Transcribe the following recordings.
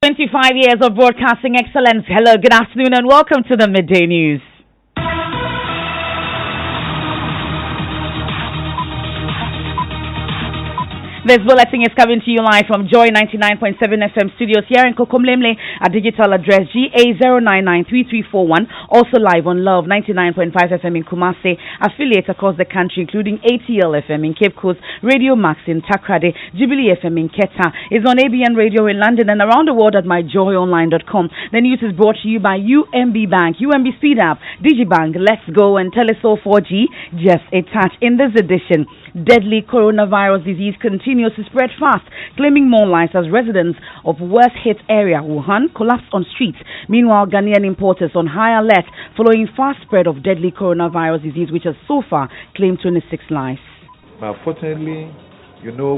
25 years of broadcasting excellence. Hello, good afternoon, and welcome to the Midday News. This bulletin is coming to you live from Joy 99.7 FM studios here in Kokomlemle. Our digital address GA0993341. Also live on Love 99.5 FM in Kumasi. Affiliates across the country, including ATL FM in Cape Coast, Radio Max in Takrade, Jubilee FM in Keta, is on ABN Radio in London and around the world at myjoyonline.com. The news is brought to you by UMB Bank, UMB Speed Up, Digibank, Let's Go, and Telesol 4G. Just a touch. In this edition, deadly coronavirus disease continues to spread fast, claiming more lives as residents of worst hit area, Wuhan, collapsed on streets. Meanwhile, Ghanaian importers on high alert following fast spread of deadly coronavirus disease, which has so far claimed 26 lives. Fortunately,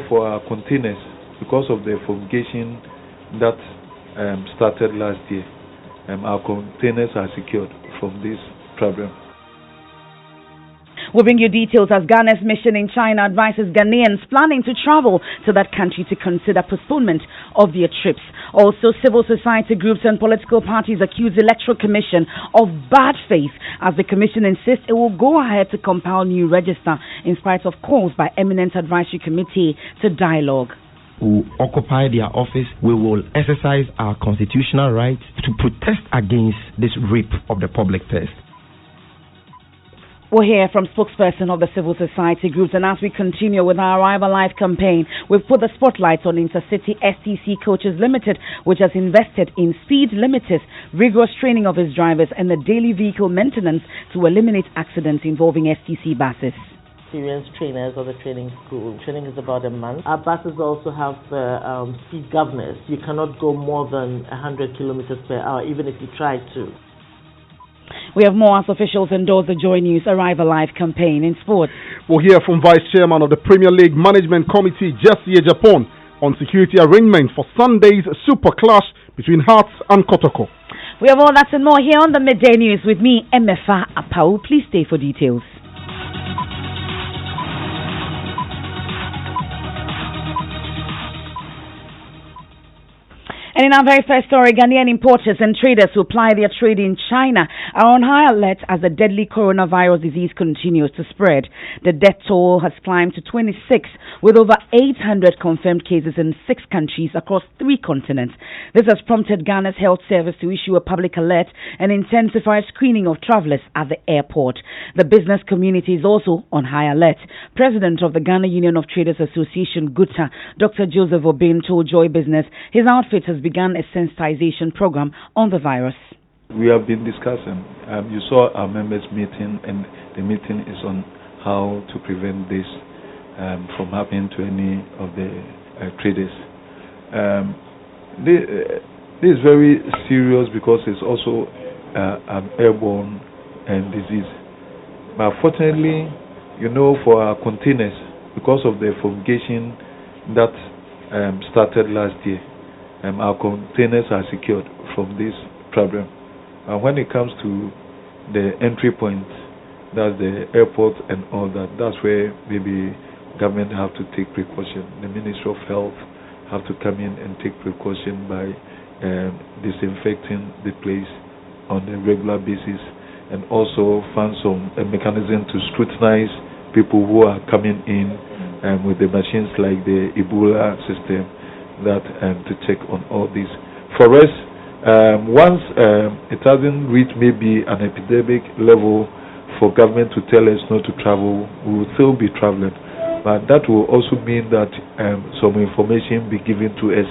for our containers, because of the fumigation that started last year, our containers are secured from this problem. We'll bring you details as Ghana's mission in China advises Ghanaians planning to travel to that country to consider postponement of their trips. Also, civil society groups and political parties accuse the Electoral Commission of bad faith as the Commission insists it will go ahead to compile new register in spite of calls by eminent advisory committee to dialogue. Who occupy their office, we will exercise our constitutional right to protest against this rape of the public purse. We'll hear from spokesperson of the civil society groups, and as we continue with our Arrive Alive campaign, we've put the spotlight on Intercity STC Coaches Limited, which has invested in speed limiters, rigorous training of its drivers, and the daily vehicle maintenance to eliminate accidents involving STC buses. Experienced trainers of the training school. Training is about a month. Our buses also have speed governors. You cannot go more than 100 kilometers per hour, even if you try to. We have more as officials endorse the Joy News Arrive Alive campaign. In sports, we'll hear from Vice Chairman of the Premier League Management Committee, Jesse Japan, on security arrangements for Sunday's super clash between Hearts and Kotoko. We have all that and more here on the Midday News with me, Emefa Apawu. Please stay for details. And in our very first story, Ghanaian importers and traders who ply their trade in China are on high alert as the deadly coronavirus disease continues to spread. The death toll has climbed to 26, with over 800 confirmed cases in 6 countries across 3 continents. This has prompted Ghana's Health Service to issue a public alert and intensify screening of travelers at the airport. The business community is also on high alert. President of the Ghana Union of Traders Association, GUTA, Dr. Joseph Obin, told Joy Business his outfit has begun a sensitization program on the virus. We have been discussing. You saw our members meeting, and the meeting is on how to prevent this from happening to any of the traders. This is very serious because it's also an airborne disease. But fortunately, for our containers, because of the fumigation that started last year, our containers are secured from this problem. When it comes to the entry point, that's the airport and all that, that's where maybe government have to take precaution. The Ministry of Health have to come in and take precaution by disinfecting the place on a regular basis, and also find some mechanism to scrutinize people who are coming in with the machines like the Ebola system, that to check on all this. For us, once it hasn't reached maybe an epidemic level for government to tell us not to travel, we will still be traveling. But that will also mean that some information be given to us.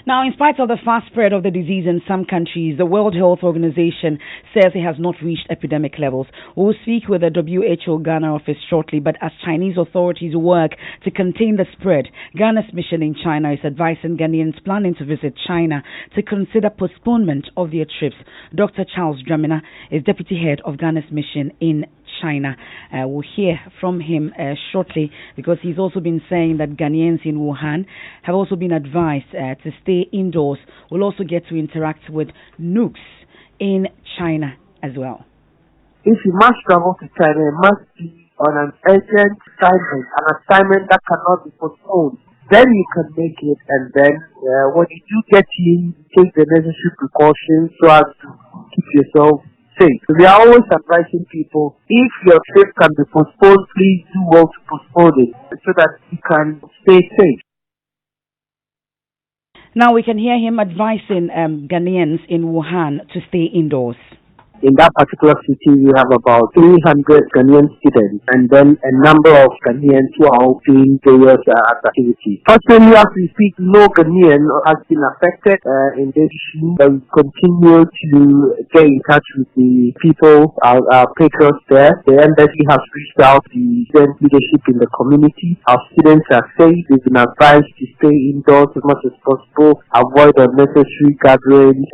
Now, in spite of the fast spread of the disease in some countries, the World Health Organization says it has not reached epidemic levels. We'll speak with the WHO Ghana office shortly, but as Chinese authorities work to contain the spread, Ghana's mission in China is advising Ghanaians planning to visit China to consider postponement of their trips. Dr. Charles Dramina is deputy head of Ghana's mission in China. We'll hear from him shortly, because he's also been saying that Ghanaians in Wuhan have also been advised to stay indoors. We'll also get to interact with nukes in China as well. If you must travel to China, it must be on an urgent assignment, an assignment that cannot be postponed. then you can make it. And then when you do get in, take the necessary precautions so as to keep yourself safe. We are always advising people, if your trip can be postponed, please do well to postpone it so that you can stay safe. Now we can hear him advising Ghanaians in Wuhan to stay indoors. In that particular city, we have about 300 Ghanaian students and then a number of Ghanaians who are doing various activities. Personally, as we speak, no Ghanaian has been affected in this issue. We continue to get in touch with the people, our patrons there. The embassy has reached out to the student leadership in the community. Our students are safe. They've been advised to stay indoors as much as possible, avoid unnecessary gatherings.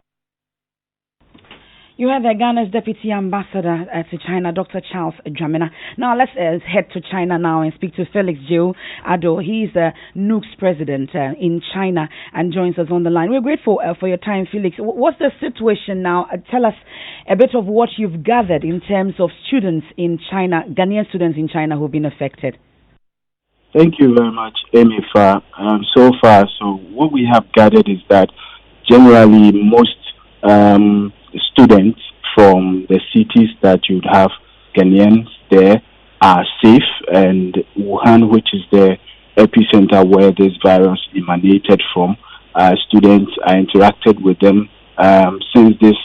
You have Ghana's Deputy Ambassador to China, Dr. Charles Dramina. Now let's head to China now and speak to Felix Joe Ado. He's the NUC's president in China and joins us on the line. We're grateful for your time, Felix. What's the situation now? Tell us a bit of what you've gathered in terms of students in China, Ghanaian students in China who've been affected. Thank you very much, Emefa. So what we have gathered is that generally most students from the cities that you'd have Ghanaians there are safe, and Wuhan, which is the epicenter where this virus emanated from, students are interacted with them since this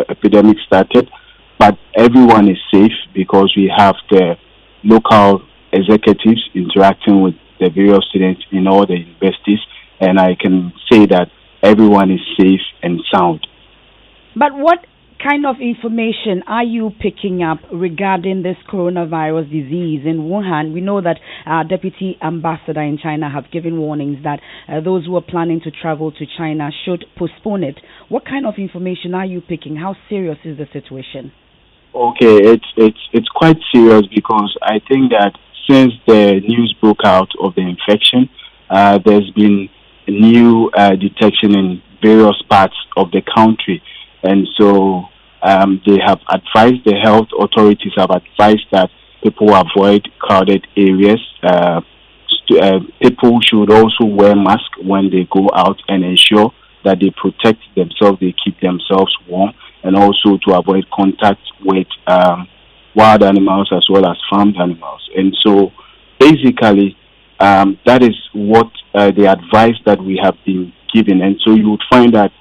epidemic started, but everyone is safe because we have the local executives interacting with the various students in all the universities, and I can say that everyone is safe and sound. But what kind of information are you picking up regarding this coronavirus disease in Wuhan? We know that our Deputy Ambassador in China have given warnings that those who are planning to travel to China should postpone it. What kind of information are you picking? How serious is the situation? Okay, it's quite serious because I think that since the news broke out of the infection, there's been a new detection in various parts of the country. And so they have advised, the health authorities have advised that people avoid crowded areas. People should also wear masks when they go out and ensure that they protect themselves, they keep themselves warm, and also to avoid contact with wild animals as well as farmed animals. And so basically that is what the advice that we have been given. And so you would find that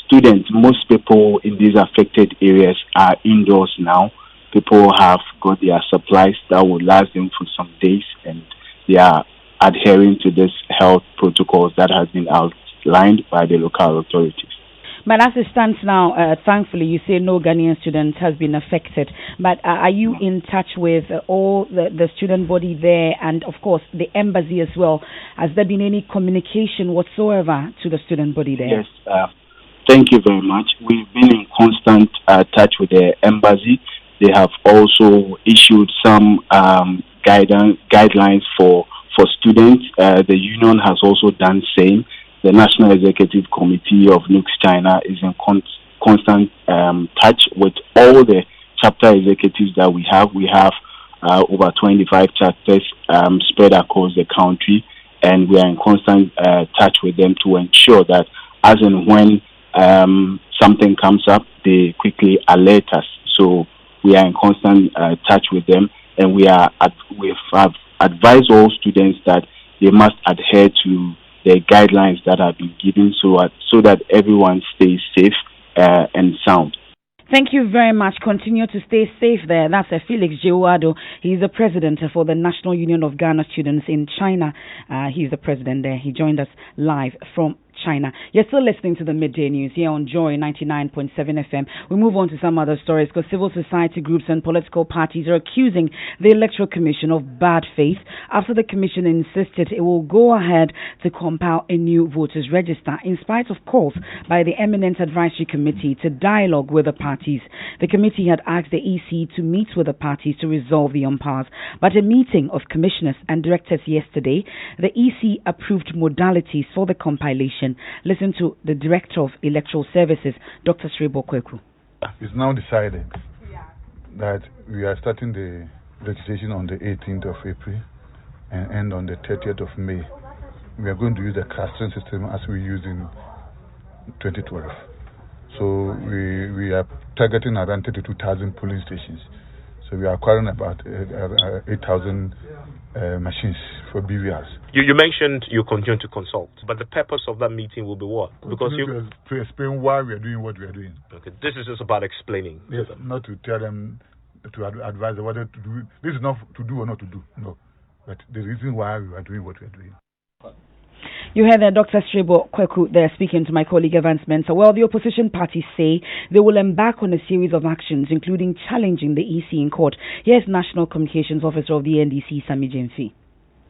students, most people in these affected areas are indoors now. People have got their supplies that will last them for some days, and they are adhering to this health protocols that has been outlined by the local authorities. But as it stands now, thankfully, you say no Ghanaian student has been affected. But are you in touch with all the student body there and, of course, the embassy as well? Has there been any communication whatsoever to the student body there? Yes, thank you very much. We've been in constant touch with the embassy. They have also issued some guidelines for students. The union has also done same. The National Executive Committee of NUC's China is in constant touch with all the chapter executives that we have. We have over 25 chapters spread across the country, and we are in constant touch with them to ensure that as and when something comes up, they quickly alert us. So we are in constant touch with them, and we have advised all students that they must adhere to the guidelines that have been given so that everyone stays safe and sound. Thank you very much. Continue to stay safe there. That's Felix Joado. He's the president for the National Union of Ghana Students in China. He's the president there. He joined us live from China. You're still listening to the Midday News here on Joy 99.7 FM. We move on to some other stories because civil society groups and political parties are accusing the Electoral Commission of bad faith after the Commission insisted it will go ahead to compile a new voters register in spite of calls by the Eminent Advisory Committee to dialogue with the parties. The committee had asked the EC to meet with the parties to resolve the impasse, but a meeting of commissioners and directors yesterday, the EC approved modalities for the compilation. Listen to the Director of Electoral Services, Dr. Srebo Kweku. It's now decided that we are starting the registration on the 18th of April and end on the 30th of May. we are going to use the clustering system as we used in 2012. So we are targeting around 32,000 polling stations. So we are acquiring about 8,000 machines for BVRs. You mentioned you continue to consult, but the purpose of that meeting will be what? Because to explain why we are doing what we are doing. Okay, this is just about explaining. Yes, not to tell them, to advise them whether to do. This is not to do or not to do. No, but the reason why we are doing what we are doing. You heard Dr. Strebo Kweku there speaking to my colleague Evans Mensah. Well, the opposition parties say they will embark on a series of actions, including challenging the EC in court. Here's National Communications Officer of the NDC, Sami Jemfi.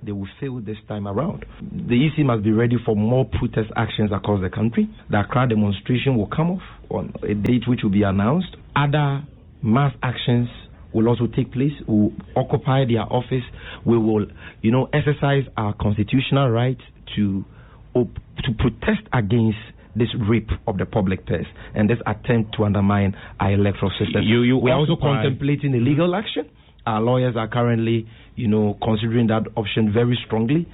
They will fail this time around. The EC must be ready for more protest actions across the country. The Accra demonstration will come off on a date which will be announced. Other mass actions will also take place. We will occupy their office. We will, exercise our constitutional right to protest against this rape of the public purse and this attempt to undermine our electoral system. We are also contemplating a legal action. Our lawyers are currently, considering that option very strongly.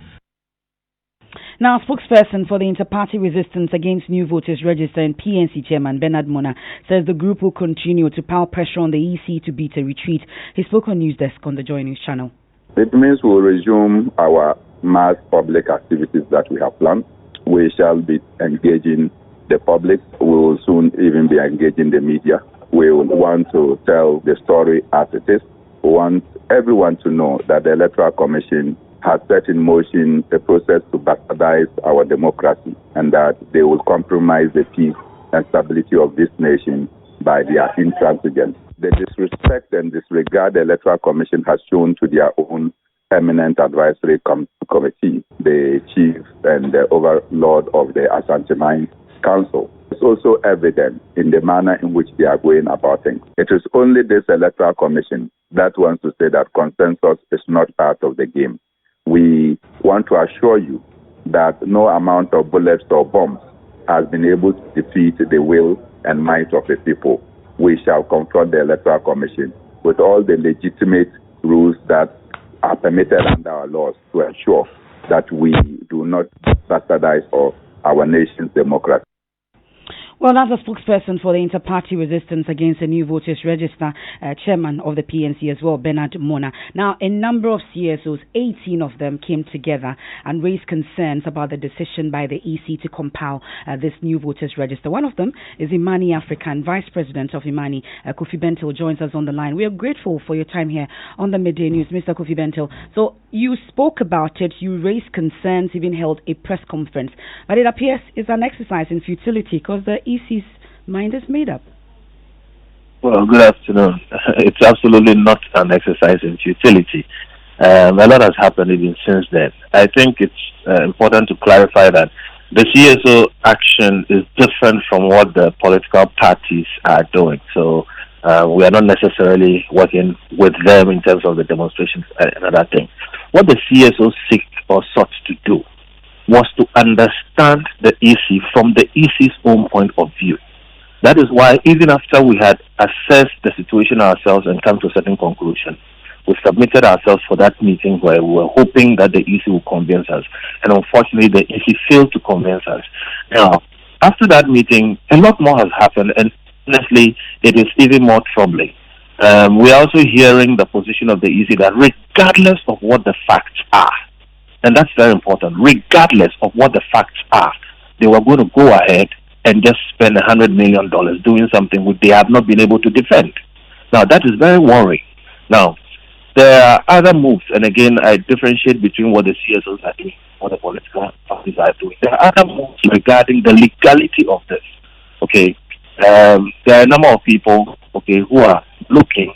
Now, spokesperson for the Inter-Party Resistance Against New Voters Register and PNC Chairman Bernard Mona says the group will continue to pile pressure on the EC to beat a retreat. He spoke on News Desk on the Joy News channel. It means we'll resume our mass public activities that we have planned. We shall be engaging the public. We will soon even be engaging the media. We will want to tell the story as it is. We want everyone to know that the Electoral Commission has set in motion a process to bastardize our democracy and that they will compromise the peace and stability of this nation by their intransigence. The disrespect and disregard the Electoral Commission has shown to their own eminent advisory committee, the chief and the overlord of the Ashanti Mines Council. It's also evident in the manner in which they are going about things. It is only this Electoral Commission that wants to say that consensus is not part of the game. We want to assure you that no amount of bullets or bombs has been able to defeat the will and might of the people. We shall confront the Electoral Commission with all the legitimate rules that are permitted under our laws to ensure that we do not bastardize our nation's democracy. Well, that's a spokesperson for the Inter-Party Resistance Against the New Voters Register, chairman of the PNC as well, Bernard Mona. Now, a number of CSOs, 18 of them, came together and raised concerns about the decision by the EC to compile this new voters register. One of them is Imani Africa, and Vice President of Imani, Kofi Bentil, joins us on the line. We are grateful for your time here on the Midday News, Mr. Kofi Bentil. So, you spoke about it, you raised concerns, even held a press conference, but it appears it's an exercise in futility because the EC's mind is made up. Well, good afternoon. It's absolutely not an exercise in futility. A lot has happened even since then. I think it's important to clarify that the CSO action is different from what the political parties are doing. So we are not necessarily working with them in terms of the demonstrations and other things. What the CSO sought to do was to understand the EC from the EC's own point of view. That is why even after we had assessed the situation ourselves and come to a certain conclusion, we submitted ourselves for that meeting where we were hoping that the EC would convince us. And unfortunately, the EC failed to convince us. Now, after that meeting, a lot more has happened, and honestly, it is even more troubling. We are also hearing the position of the EC that regardless of what the facts are, and that's very important, regardless of what the facts are, they were going to go ahead and just spend $100 million doing something which they have not been able to defend. Now, that is very worrying. Now, there are other moves, and again, I differentiate between what the CSOs are doing, what the political parties are doing. There are other moves regarding the legality of this. Okay, there are a number of people, okay, who are looking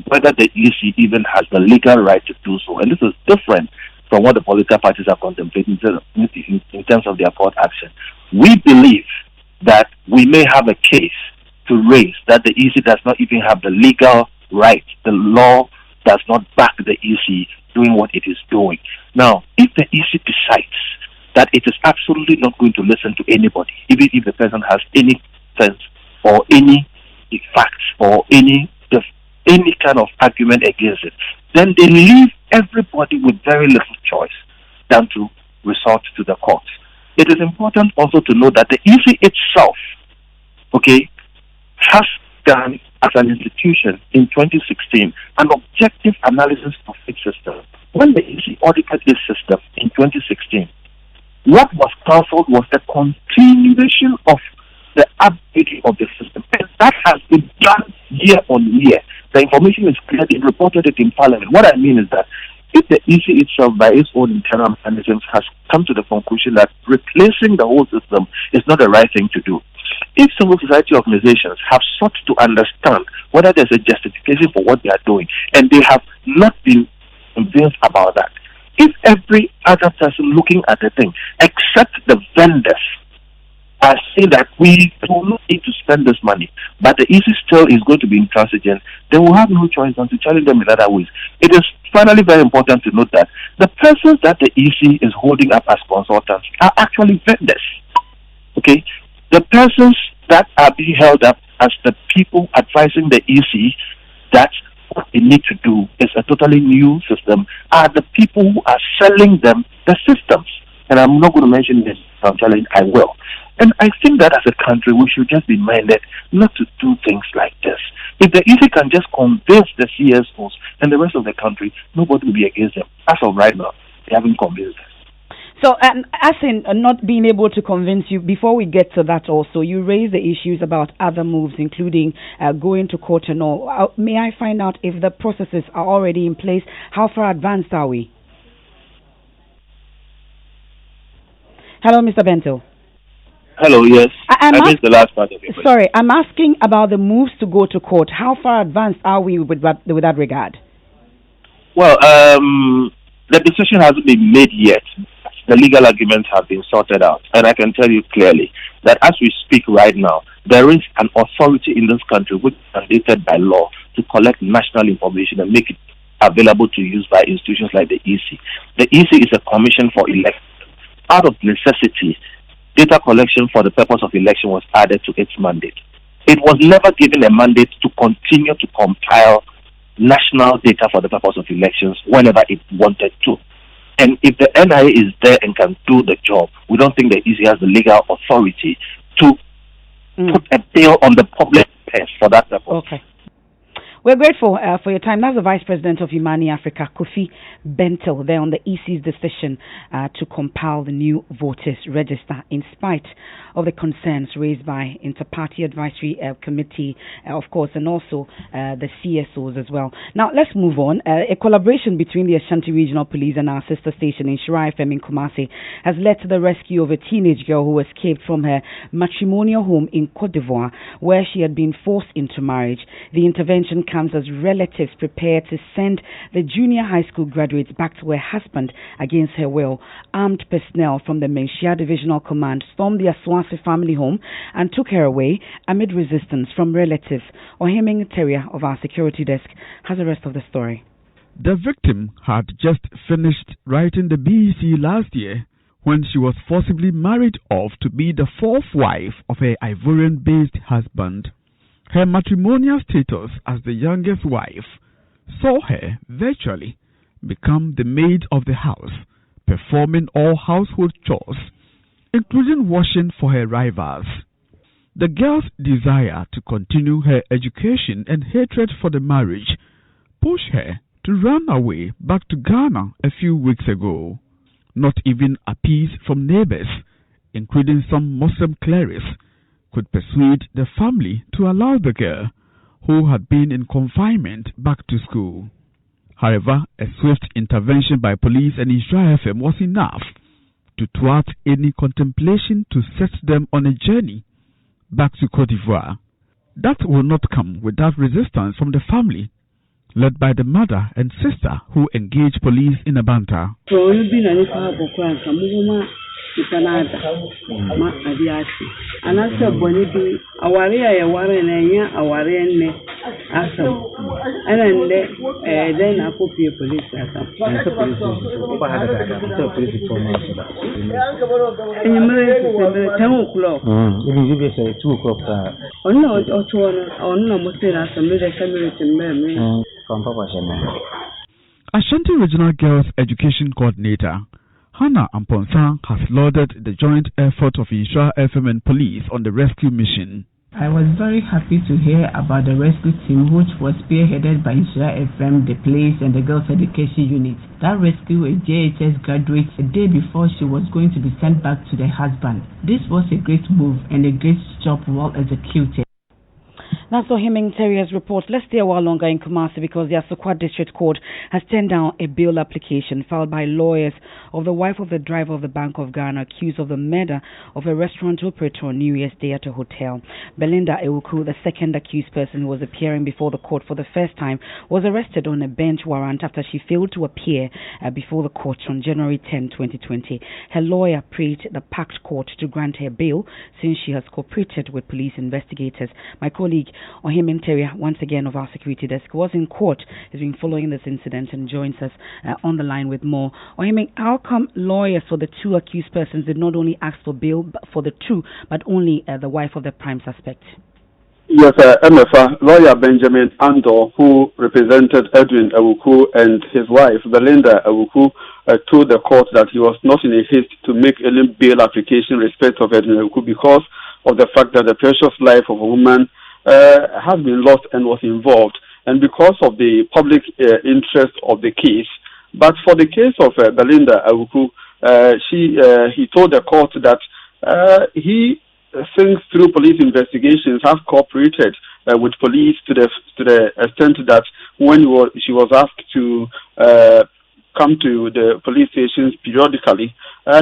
whether the EC even has the legal right to do so, and this is different from what the political parties are contemplating in terms of their court action. We believe that we may have a case to raise that the EC does not even have the legal right. The law does not back the EC doing what it is doing. Now, if the EC decides that it is absolutely not going to listen to anybody, even if the person has any sense or any facts or any kind of argument against it, then they leave everybody with very little choice than to resort to the courts. It is important also to note that the EC itself, has done as an institution in 2016 an objective analysis of its system. When the EC audited its system in 2016, what was cancelled was the continuation of the updating of the system. And that has been done year on year. The information is clear. They reported it in Parliament. What I mean is that if the EC itself, by its own internal mechanisms, has come to the conclusion that replacing the whole system is not the right thing to do, if civil society organizations have sought to understand whether there's a justification for what they are doing, and they have not been convinced about that, if every other person looking at the thing, except the vendors, are saying that we do not need to spend this money, but the EC still is going to be intransigent, they will have no choice than to challenge them in other ways. It is finally very important to note that the persons that the EC is holding up as consultants are actually vendors. The persons that are being held up as the people advising the EC that what they need to do is a totally new system are the people who are selling them the systems. And I'm not going to mention this, I'm telling you, I will. And I think that as a country, we should just be minded not to do things like this. If the EC can just convince the CSOs and the rest of the country, nobody will be against them. As of right now, they haven't convinced us. So, as in not being able to convince you, before we get to that also, you raised the issues about other moves, including going to court and all. May I find out if the processes are already in place? How far advanced are we? Hello, Mr. Bento. Hello, yes. I missed the last part of your question. Sorry, I'm asking about the moves to go to court. How far advanced are we with that regard? Well, the decision hasn't been made yet. The legal arguments have been sorted out. And I can tell you clearly that as we speak right now, there is an authority in this country which is mandated by law to collect national information and make it available to use by institutions like the EC. The EC is a commission for election. Out of necessity, data collection for the purpose of election was added to its mandate. It was never given a mandate to continue to compile national data for the purpose of elections whenever it wanted to. And if the NIA is there and can do the job, we don't think the EC has the legal authority to put a bill on the public purse for that purpose. Okay. We're grateful for your time. That's the Vice President of Imani Africa, Kofi Bento, there on the EC's decision to compile the new voters register in spite of the concerns raised by Inter-Party Advisory Committee, of course, and also the CSOs as well. Now, let's move on. A collaboration between the Ashanti Regional Police and our sister station in Shira FM in Kumasi has led to the rescue of a teenage girl who escaped from her matrimonial home in Cote d'Ivoire, where she had been forced into marriage. The intervention comes as relatives prepare to send the junior high school graduates back to her husband against her will. Armed personnel from the Menshia Divisional Command stormed the Aswasi family home and took her away amid resistance from relatives. Oheming Teria of our security desk has the rest of the story. The victim had just finished writing the BEC last year when she was forcibly married off to be the fourth wife of her Ivorian-based husband. Her matrimonial status as the youngest wife saw her virtually become the maid of the house, performing all household chores, including washing for her rivals. The girl's desire to continue her education and hatred for the marriage pushed her to run away back to Ghana a few weeks ago. Not even appeals from neighbors, including some Muslim clerics, could persuade the family to allow the girl, who had been in confinement, back to school. However, a swift intervention by police and Israel FM was enough to thwart any contemplation to set them on a journey back to Cote d'Ivoire. That will not come without resistance from the family, led by the mother and sister who engaged police in a banter. Ashanti Regional Girls Education Coordinator Hannah Amponsa has lauded the joint effort of Insha FM and police on the rescue mission. I was very happy to hear about the rescue team, which was spearheaded by Insha FM, the police, and the Girls Education Unit. That rescued a JHS graduate a day before she was going to be sent back to the husband. This was a great move and a great job well executed. That's Ohiming Terrier's report. Let's stay a while longer in Kumasi because the Asokwa District Court has turned down a bail application filed by lawyers of the wife of the driver of the Bank of Ghana accused of the murder of a restaurant operator on New Year's Day at a hotel. Belinda Ewuku, the second accused person who was appearing before the court for the first time, was arrested on a bench warrant after she failed to appear before the court on January 10, 2020. Her lawyer prayed the packed court to grant her bail since she has cooperated with police investigators. My colleague Ohiming Terrier, once again of our security desk, was in court. He's been following this incident and joins us on the line with more. Ohiming, how come lawyers for the two accused persons did not only ask for bail for the two, but only the wife of the prime suspect? Yes, Emefa, lawyer Benjamin Andor, who represented Edwin Ewuku and his wife, Belinda Ewuku, told the court that he was not in a haste to make any bail application in respect of Edwin Ewuku because of the fact that the precious life of a woman has been lost and was involved, and because of the public interest of the case. But for the case of Belinda Ewuku, he told the court that he thinks through police investigations have cooperated with police to the extent that when she was asked to come to the police stations periodically,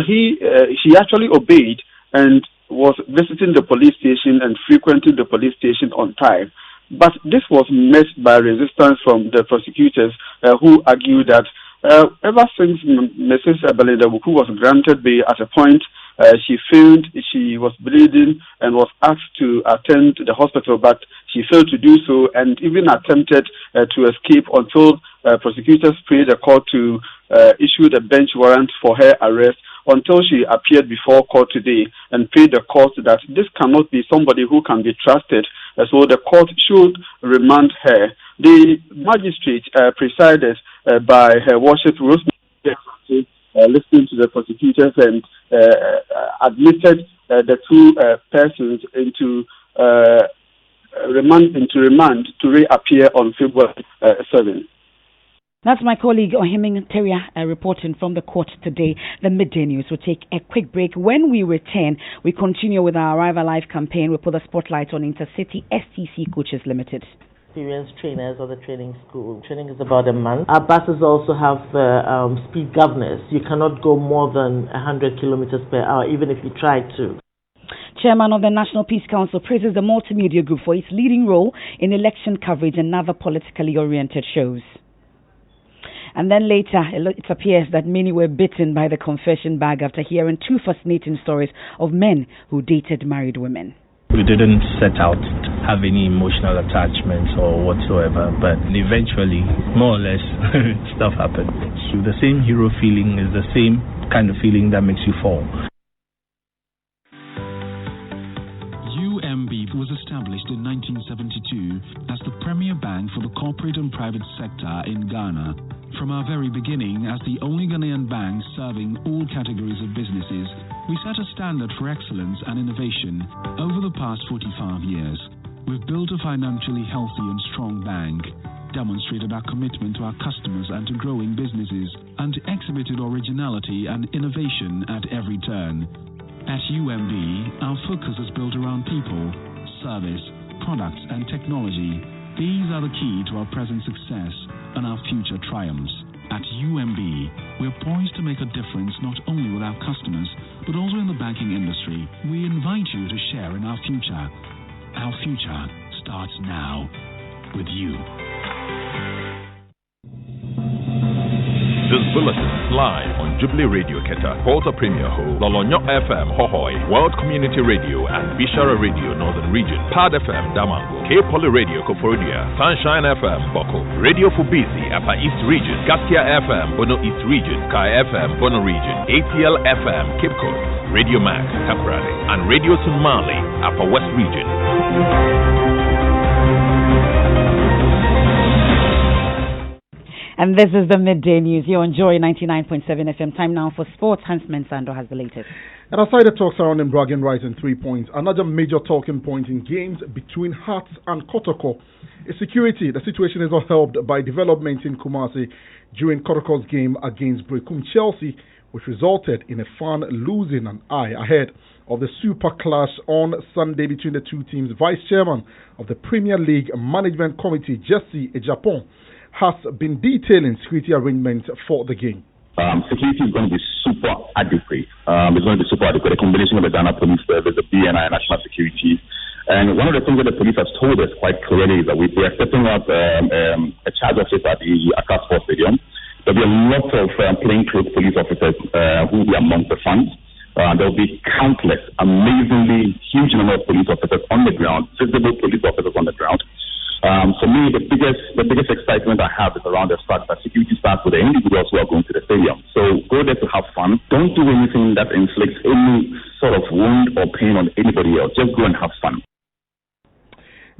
she actually obeyed and was visiting the police station and frequenting the police station on time. But this was met by resistance from the prosecutors who argued that ever since Mrs. Belinda Ewuku was granted bail, at a point she failed, she was bleeding and was asked to attend to the hospital, but she failed to do so and even attempted to escape until prosecutors prayed the court to issue the bench warrant for her arrest, until she appeared before court today and paid the court that this cannot be somebody who can be trusted, so the court should remand her. The magistrate presided by Her Worship Rosemary, listening to the prosecutors and admitted the two persons into remand to reappear on February 7. That's my colleague Ohiming Terrier reporting from the court today. The Midday News will take a quick break. When we return, we continue with our Arrive Alive campaign. We put the spotlight on Intercity STC Coaches Limited. Experienced trainers or the training school. Training is about a month. Our buses also have speed governors. You cannot go more than 100 kilometers per hour, even if you try to. Chairman of the National Peace Council praises the multimedia group for its leading role in election coverage and other politically oriented shows. And then later, it appears that many were bitten by the confession bag after hearing two fascinating stories of men who dated married women. We didn't set out to have any emotional attachments or whatsoever, but eventually, more or less, stuff happened. So the same hero feeling is the same kind of feeling that makes you fall. UMB was established in 1972 as the premier bank for the corporate and private sector in Ghana. From our very beginning, as the only Ghanaian bank serving all categories of businesses, we set a standard for excellence and innovation over the past 45 years. We've built a financially healthy and strong bank, demonstrated our commitment to our customers and to growing businesses, and exhibited originality and innovation at every turn. At UMB, our focus is built around people, service, products, and technology. These are the key to our present success and our future triumphs. At UMB, we're poised to make a difference not only with our customers, but also in the banking industry. We invite you to share in our future. Our future starts now with you. This bulletin is live on Jubilee Radio Keta, Porta Premier Ho, Lolonyo FM Hohoi, World Community Radio and Bishara Radio Northern Region, Pad FM Damango, K Poly Radio Koforidua, Sunshine FM Boko, Radio Fubisi Upper East Region, Gaskia FM Bono East Region, Kai FM Bono Region, ATL FM Cape Coast, Radio Max Taprade, and Radio Somali Upper West Region. And this is the midday news. You enjoy 99.7 FM. Time now for sports. Hans Mensando has the latest. And aside the talks surrounding bragging rights and 3 points, another major talking point in games between Hearts and Kotoko is security. The situation is not helped by developments in Kumasi during Kotoko's game against Brekum Chelsea, which resulted in a fan losing an eye ahead of the super clash on Sunday between the two teams. Vice Chairman of the Premier League Management Committee, Jesse Ejapon, has been detailing security arrangements for the game. Security is going to be super adequate. It's going to be super adequate. A combination of the Ghana Police Service, the BNI, National Security. And one of the things that the police has told us quite clearly is that we are setting up a charge office at the Accra Sports Stadium. There'll be a lot of plainclothes police officers who will be among the funds. There'll be countless, amazingly huge number of police officers on the ground, visible police officers on the ground. For me, the biggest excitement I have is around the fact that security starts with the individuals who are going to the stadium. So go there to have fun. Don't do anything that inflicts any sort of wound or pain on anybody else. Just go and have fun.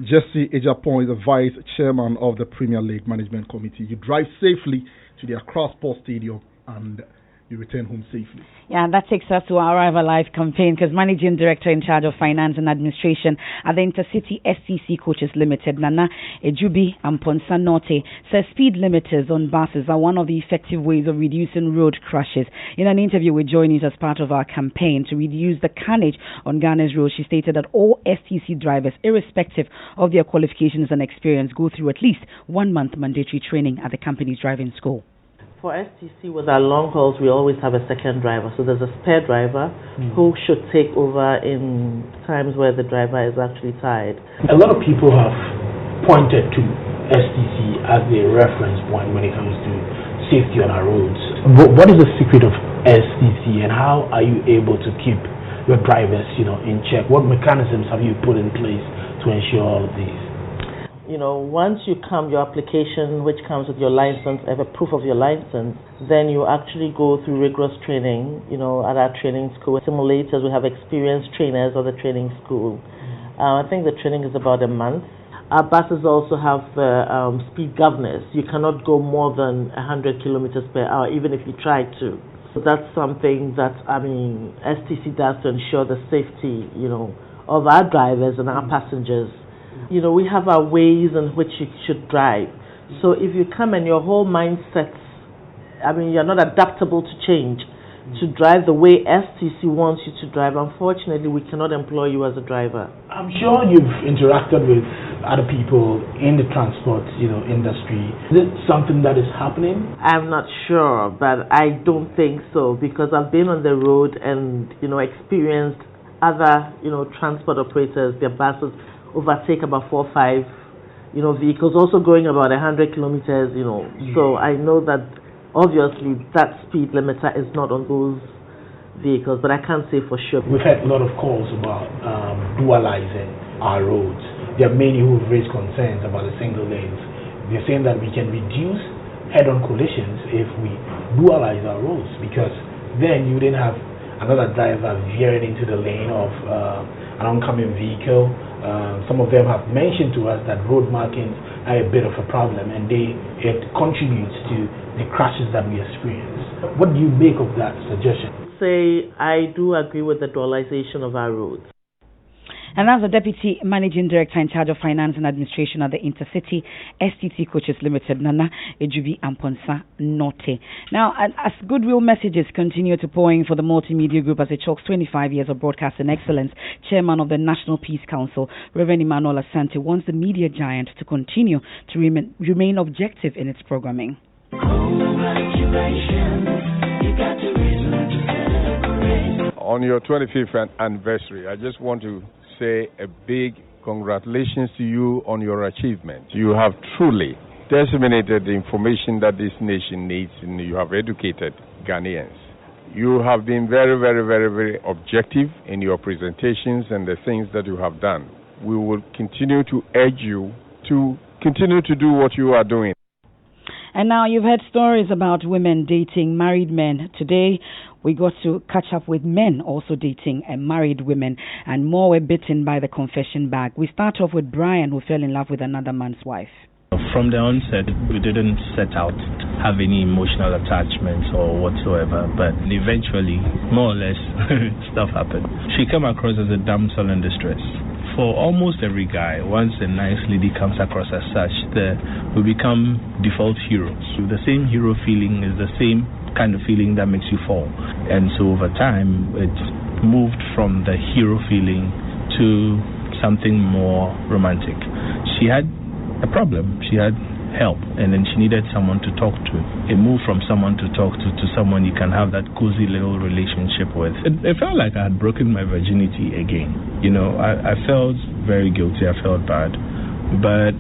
Jesse Ejapon is the Vice Chairman of the Premier League Management Committee. You drive safely to the Accra Sports Stadium and you return home safely. Yeah, that takes us to our Arrive Alive campaign, because Managing Director in charge of Finance and Administration at the Intercity STC Coaches Limited, Nana Ejubi Amponsa Norte, says speed limiters on buses are one of the effective ways of reducing road crashes. In an interview with Joy News as part of our campaign to reduce the carnage on Ghana's roads, she stated that all STC drivers, irrespective of their qualifications and experience, go through at least 1 month mandatory training at the company's driving school. For STC, with our long hauls, we always have a second driver. So there's a spare driver who should take over in times where the driver is actually tired. A lot of people have pointed to STC as a reference point when it comes to safety on our roads. What is the secret of STC, and how are you able to keep your drivers, in check? What mechanisms have you put in place to ensure all of these? Once you come, your application, which comes with your license, have a proof of your license, then you actually go through rigorous training, at our training school. Simulators, we have experienced trainers at the training school. I think the training is about a month. Our buses also have speed governors. You cannot go more than 100 kilometers per hour, even if you try to. So that's something that, STC does to ensure the safety, of our drivers and our passengers. We have our ways in which you should drive. So if you come and your whole mindset, you're not adaptable to change, to drive the way STC wants you to drive, unfortunately, we cannot employ you as a driver. I'm sure you've interacted with other people in the transport, industry. Is it something that is happening? I'm not sure, but I don't think so, because I've been on the road and, experienced other, transport operators, their buses overtake about 4 or 5, vehicles, also going about 100 kilometers, So I know that obviously that speed limiter is not on those vehicles, but I can't say for sure. We've had a lot of calls about dualizing our roads. There are many who've raised concerns about the single lanes. They're saying that we can reduce head-on collisions if we dualize our roads, because then you didn't have another driver veering into the lane of an oncoming vehicle. Some of them have mentioned to us that road markings are a bit of a problem, and it contributes to the crashes that we experience. What do you make of that suggestion? I do agree with the dualization of our roads. And that's the Deputy Managing Director in charge of Finance and Administration at the Intercity STT Coaches Limited, Nana Ejubi Amponsa Norte. Now, as goodwill messages continue to pour in for the multimedia group as it chalks 25 years of broadcasting excellence, Chairman of the National Peace Council, Reverend Emmanuel Asante, wants the media giant to continue to remain objective in its programming. On your 25th anniversary, I just want to say a big congratulations to you on your achievement. You have truly disseminated the information that this nation needs, and you have educated Ghanaians. You have been very, very, very, very objective in your presentations and the things that you have done. We will continue to urge you to continue to do what you are doing. And now you've heard stories about women dating married men. Today, we got to catch up with men also dating married women, and more were bitten by the confession bag. We start off with Brian, who fell in love with another man's wife. From the onset, we didn't set out to have any emotional attachments or whatsoever, but eventually, more or less, stuff happened. She came across as a damsel in distress. For almost every guy, once a nice lady comes across as such, we become default heroes. The same hero feeling is the same kind of feeling that makes you fall. And so over time, it's moved from the hero feeling to something more romantic. She had a problem. She had help, and then she needed someone to talk to. It moved from someone to talk to someone you can have that cozy little relationship with. It felt like I had broken my virginity again. You know, I felt very guilty. I felt bad. But,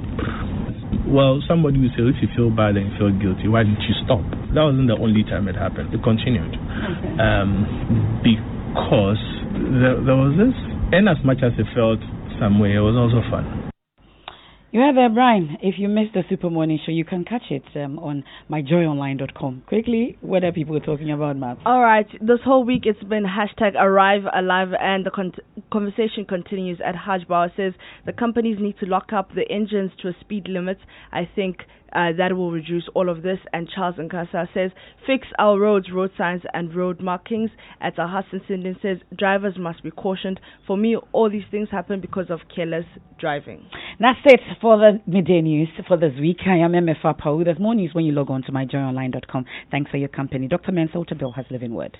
well, somebody would say, if you feel bad and you feel guilty, why didn't you stop? That wasn't the only time it happened. It continued. Because there was this, and as much as it felt some way, it was also fun. You are there, Brian. If you missed the Super Morning Show, you can catch it on myjoyonline.com. Quickly, what are people talking about, Matt? All right. This whole week, it's been #ArriveAlive, and the conversation continues at Hajbauer says the companies need to lock up the engines to a speed limit. I think that will reduce all of this. And Charles Nkasa says, fix our roads, road signs, and road markings. At Hassan Sindin says, drivers must be cautioned. For me, all these things happen because of careless driving. That's it for the midday news for this week. I am Emefa Apawu. There's more news when you log on to myjoyonline.com. Thanks for your company. Dr. Mensah Bill has living word.